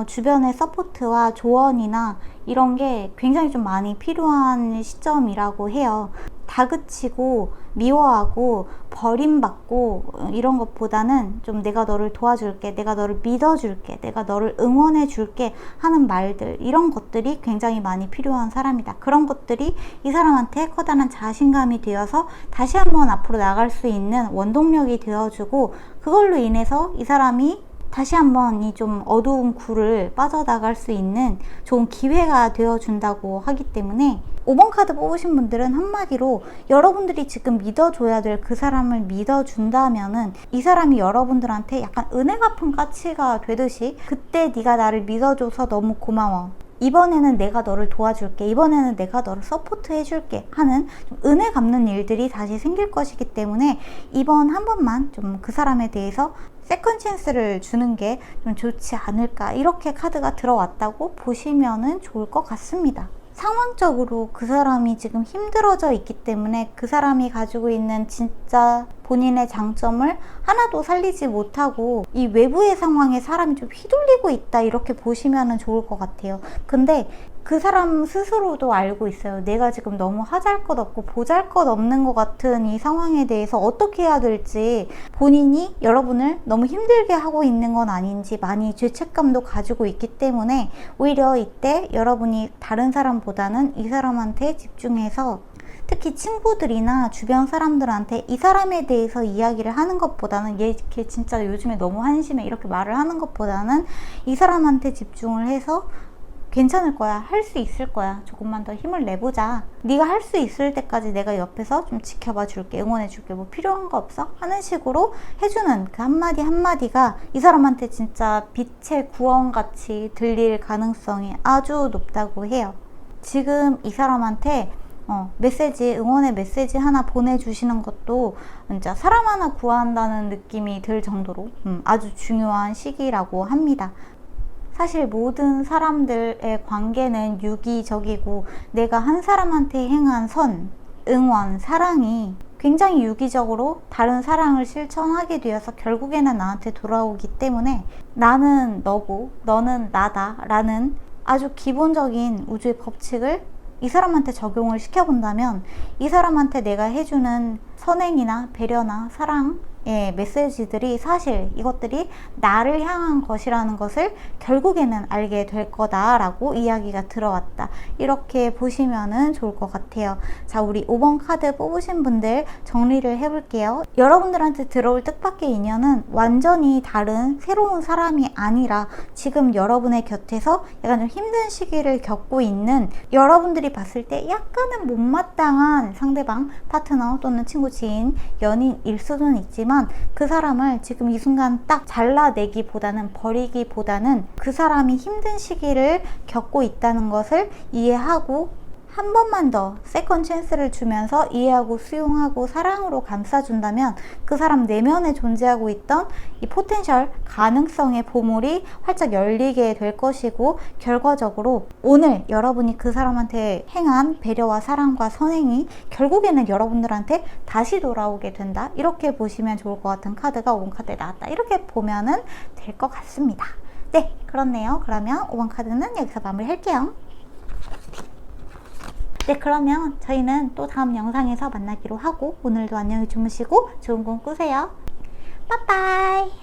주변의 서포트와 조언이나 이런 게 굉장히 좀 많이 필요한 시점이라고 해요. 다그치고 미워하고 버림받고 이런 것보다는 좀 내가 너를 도와줄게, 내가 너를 믿어줄게, 내가 너를 응원해줄게 하는 말들, 이런 것들이 굉장히 많이 필요한 사람이다. 그런 것들이 이 사람한테 커다란 자신감이 되어서 다시 한번 앞으로 나갈 수 있는 원동력이 되어주고, 그걸로 인해서 이 사람이 다시 한번 이 좀 어두운 굴을 빠져나갈 수 있는 좋은 기회가 되어준다고 하기 때문에 5번 카드 뽑으신 분들은 한마디로 여러분들이 지금 믿어줘야 될 그 사람을 믿어준다면은 이 사람이 여러분들한테 약간 은혜 갚은 가치가 되듯이, 그때 네가 나를 믿어줘서 너무 고마워, 이번에는 내가 너를 도와줄게, 이번에는 내가 너를 서포트 해줄게 하는 좀 은혜 갚는 일들이 다시 생길 것이기 때문에 이번 한 번만 좀 그 사람에 대해서 세컨 찬스를 주는 게 좀 좋지 않을까, 이렇게 카드가 들어왔다고 보시면은 좋을 것 같습니다. 상황적으로 그 사람이 지금 힘들어져 있기 때문에 그 사람이 가지고 있는 진짜 본인의 장점을 하나도 살리지 못하고 이 외부의 상황에 사람이 좀 휘둘리고 있다, 이렇게 보시면 좋을 것 같아요. 근데 그 사람 스스로도 알고 있어요. 내가 지금 너무 하잘것없고 보잘것없는 것 같은 이 상황에 대해서 어떻게 해야 될지, 본인이 여러분을 너무 힘들게 하고 있는 건 아닌지 많이 죄책감도 가지고 있기 때문에 오히려 이때 여러분이 다른 사람보다는 이 사람한테 집중해서, 특히 친구들이나 주변 사람들한테 이 사람에 대해서 이야기를 하는 것보다는 얘 진짜 요즘에 너무 한심해, 이렇게 말을 하는 것보다는 이 사람한테 집중을 해서 괜찮을 거야, 할 수 있을 거야, 조금만 더 힘을 내보자, 네가 할 수 있을 때까지 내가 옆에서 좀 지켜봐 줄게, 응원해 줄게, 뭐 필요한 거 없어? 하는 식으로 해주는 그 한마디 한마디가 이 사람한테 진짜 빛의 구원같이 들릴 가능성이 아주 높다고 해요. 지금 이 사람한테 메시지, 응원의 메시지 하나 보내주시는 것도 진짜 사람 하나 구한다는 느낌이 들 정도로 아주 중요한 시기라고 합니다. 사실 모든 사람들의 관계는 유기적이고, 내가 한 사람한테 행한 선, 응원, 사랑이 굉장히 유기적으로 다른 사랑을 실천하게 되어서 결국에는 나한테 돌아오기 때문에 나는 너고 너는 나다 라는 아주 기본적인 우주의 법칙을 이 사람한테 적용을 시켜본다면 이 사람한테 내가 해주는 선행이나 배려나 사랑의 메시지들이 사실 이것들이 나를 향한 것이라는 것을 결국에는 알게 될 거다라고 이야기가 들어왔다, 이렇게 보시면은 좋을 것 같아요. 자, 우리 5번 카드 뽑으신 분들 정리를 해볼게요. 여러분들한테 들어올 뜻밖의 인연은 완전히 다른 새로운 사람이 아니라 지금 여러분의 곁에서 약간 좀 힘든 시기를 겪고 있는, 여러분들이 봤을 때 약간은 못마땅한 상대방, 파트너 또는 친구, 지인, 연인일 수는 있지만 그 사람을 지금 이 순간 딱 잘라내기보다는, 버리기보다는 그 사람이 힘든 시기를 겪고 있다는 것을 이해하고 한 번만 더 세컨 찬스를 주면서 이해하고 수용하고 사랑으로 감싸준다면 그 사람 내면에 존재하고 있던 이 포텐셜, 가능성의 보물이 활짝 열리게 될 것이고, 결과적으로 오늘 여러분이 그 사람한테 행한 배려와 사랑과 선행이 결국에는 여러분들한테 다시 돌아오게 된다, 이렇게 보시면 좋을 것 같은 카드가 5번 카드에 나왔다, 이렇게 보면은 될 것 같습니다. 네, 그렇네요. 그러면 5번 카드는 여기서 마무리할게요. 네, 그러면 저희는 또 다음 영상에서 만나기로 하고 오늘도 안녕히 주무시고 좋은 꿈 꾸세요. 빠빠이.